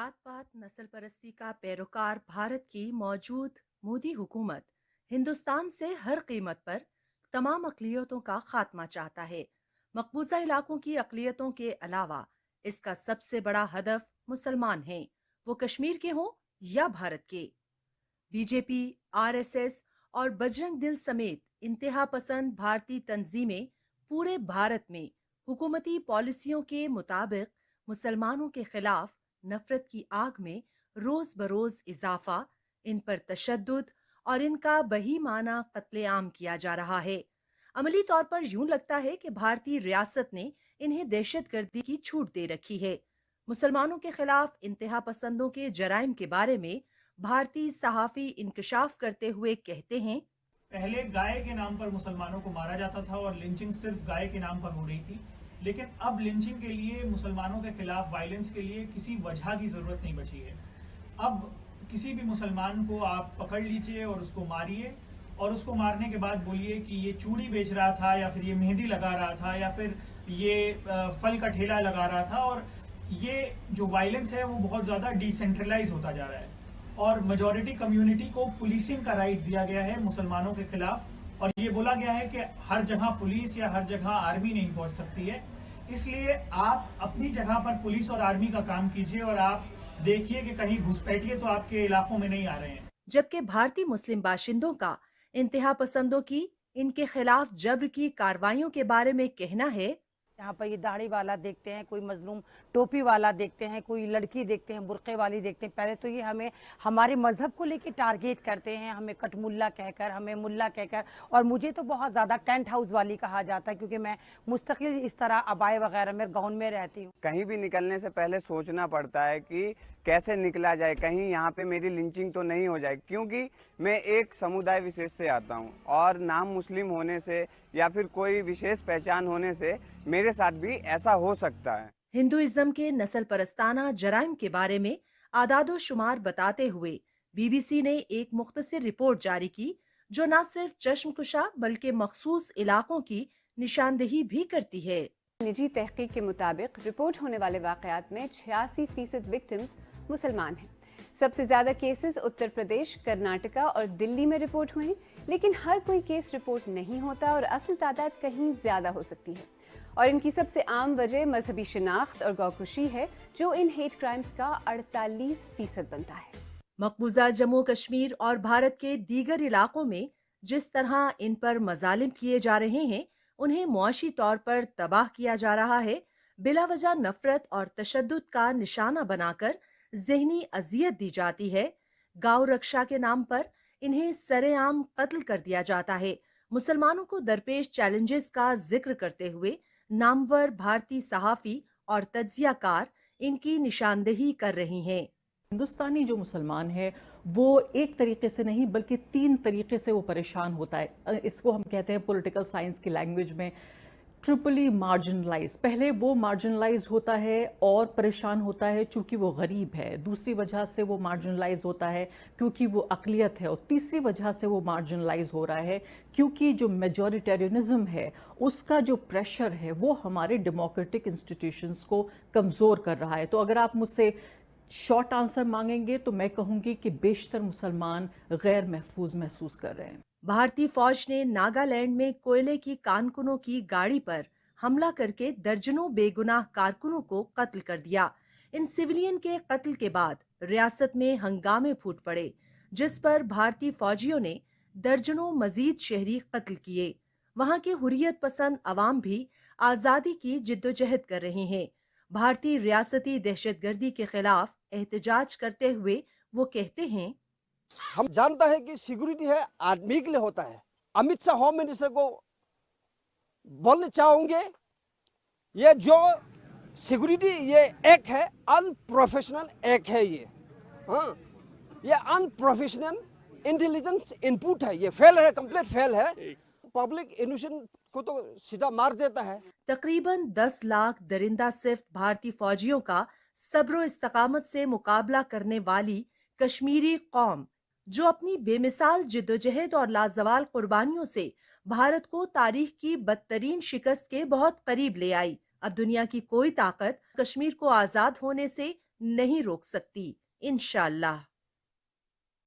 जात पात नस्ल परस्ती का पैरोकार भारत की मौजूद मोदी हुकूमत हिंदुस्तान से हर कीमत पर तमाम अकलियतों का खात्मा चाहता है। मकबूजा इलाकों की अकलियतों के अलावा इसका सबसे बड़ा हदफ मुसलमान हैं, वो कश्मीर के हों या भारत के। बीजेपी, आरएसएस और बजरंग दल समेत इंतहा पसंद भारतीय तंजीमें पूरे भारत में हुकूमती पॉलिसियों के मुताबिक मुसलमानों के खिलाफ नफरत की आग में रोज बरोज इजाफा, इन पर तशद्दुद और इनका बहीमाना कत्लेआम किया जा रहा है। अमली तौर पर यूं लगता है कि भारतीय रियासत ने इन्हें दहशतगर्दी की छूट दे रखी है। मुसलमानों के खिलाफ इंतहा पसंदों के जराइम के बारे में भारतीय सहाफी इंकशाफ करते हुए कहते हैं, पहले गाय के नाम पर मुसलमानों को मारा जाता था और लिंचिंग सिर्फ गाय के नाम पर हो रही थी, लेकिन अब लिंचिंग के लिए, मुसलमानों के खिलाफ वायलेंस के लिए किसी वजह की ज़रूरत नहीं बची है। अब किसी भी मुसलमान को आप पकड़ लीजिए और उसको मारिए, और उसको मारने के बाद बोलिए कि ये चूड़ी बेच रहा था, या फिर ये मेहंदी लगा रहा था, या फिर ये फल का ठेला लगा रहा था। और ये जो वायलेंस है वो बहुत ज़्यादा डिसेंट्रलाइज होता जा रहा है, और मेजॉरिटी कम्युनिटी को पुलिसिंग का राइट दिया गया है मुसलमानों के खिलाफ, और ये बोला गया है कि हर जगह पुलिस या हर जगह आर्मी नहीं पहुंच सकती है। इसलिए आप अपनी जगह पर पुलिस और आर्मी का काम कीजिए, और आप देखिए कि कहीं घुसपैठिए तो आपके इलाकों में नहीं आ रहे हैं। जबकि भारतीय मुस्लिम बाशिंदों का इंतहा पसंदों की इनके खिलाफ जब्र की कार्रवाइयों के बारे में कहना है, यहाँ पर ये दाढ़ी वाला देखते हैं, कोई मजलूम टोपी वाला देखते हैं, कोई लड़की देखते हैं, बुर्के वाली देखते हैं। पहले तो ये हमें हमारे मजहब को लेके टारगेट करते हैं, हमें कटमुल्ला कहकर, हमें मुल्ला कहकर, और मुझे तो बहुत ज़्यादा टेंट हाउस वाली कहा जाता है, क्योंकि मैं मुस्तकिल इस तरह अबाए वगैरह में गाउन में रहती हूँ। कहीं भी निकलने से पहले सोचना पड़ता है कि कैसे निकला जाए, कहीं यहाँ पे मेरी लिंचिंग तो नहीं हो जाए, क्योंकि मैं एक समुदाय विशेष से आता हूँ और नाम मुस्लिम होने से या फिर कोई विशेष पहचान होने से मेरे साथ भी ऐसा हो सकता है। हिंदुइज्म के नस्ल परस्ताना जराइम के बारे में आदादो शुमार बताते हुए बीबीसी ने एक मुख्तसर रिपोर्ट जारी की, जो न सिर्फ चश्मकुशा बल्कि मखसूस इलाकों की निशानदेही भी करती है। निजी तहकीक के मुताबिक रिपोर्ट होने वाले वाकयात में 86% विक्टिम्स मुसलमान हैं। सबसे ज्यादा केसेस उत्तर प्रदेश, कर्नाटका और दिल्ली में रिपोर्ट हुए, लेकिन हर कोई केस रिपोर्ट नहीं होता और असल तादाद कहीं ज्यादा हो सकती है। और इनकी सबसे आम वजह मजहबी शिनाख्त और गौकुशी है, जो इन हेट क्राइम्स का 48% बनता है। मकबूजा जम्मू कश्मीर और भारत के दीगर इलाकों में जिस तरह इन पर मजालिम किए जा रहे हैं, उन्हें मुआशी तौर पर तबाह किया जा रहा है, बिला वजह नफरत और तशद्दुद का निशाना बनाकर जहनी अजियत दी जाती है, गांव रक्षा के नाम पर इन्हें सरेआम कत्ल कर दिया जाता है। मुसलमानों को दरपेश चैलेंजेस का जिक्र करते हुए नामवर भारतीय सहाफी और तज्जियाकार इनकी निशानदेही कर रही हैं। हिंदुस्तानी जो मुसलमान है वो एक तरीके से नहीं बल्कि 3 तरीके से वो परेशान होता है। इसको हम कहते हैं पॉलिटिकल साइंस की लैंग्वेज में ट्रिपली मार्जिनलाइज। पहले वो मार्जिनलाइज होता है और परेशान होता है चूंकि वो गरीब है, दूसरी वजह से वो मार्जिनलाइज होता है क्योंकि वो अकलियत है, और तीसरी वजह से वो मार्जिनलाइज हो रहा है क्योंकि जो मेजॉरिटेरियनिज्म है उसका जो प्रेशर है वो हमारे डेमोक्रेटिक इंस्टीट्यूशंस को कमज़ोर कर रहा है। तो अगर आप मुझसे शॉर्ट आंसर मांगेंगे तो मैं कहूंगी कि बेशतर मुसलमान गैर महफूज महसूस कर रहे हैं। भारतीय फौज ने नागालैंड में कोयले की कानकुनों की गाड़ी पर हमला करके दर्जनों बेगुनाह कारकुनों को कत्ल कर दिया। इन सिविलियन के कत्ल के बाद रियासत में हंगामे फूट पड़े, जिस पर भारतीय फौजियों ने दर्जनों मजीद शहरी कत्ल किए। वहां के हुर्रियत पसंद अवाम भी आजादी की जिद्दोजहद कर रहे हैं। भारतीय रियासती दहशतगर्दी के खिलाफ एहतजाज करते हुए वो कहते हैं, हम जानता है कि सिक्योरिटी है आर्मी के लिए होता है। अमित शाह होम मिनिस्टर को बोलना चाहूंगे, ये जो सिक्योरिटी ये एक है अनप्रोफेशनल एक है, ये अनप्रोफेशनल इंटेलिजेंस इनपुट है, ये फेल है, कंप्लीट फेल है। पब्लिक इनोसेंट को तो सीधा मार देता है। तकरीबन 10 लाख दरिंदा सिर्फ भारतीय फौजियों का सब्र इस्तकामत से मुकाबला करने वाली कश्मीरी कौम, जो अपनी बेमिसाल जिद्दोजहद और लाजवाल कुर्बानियों से भारत को तारीख की बदतरीन शिकस्त के बहुत करीब ले आई। अब दुनिया की कोई ताकत कश्मीर को आजाद होने से नहीं रोक सकती, इंशाअल्लाह।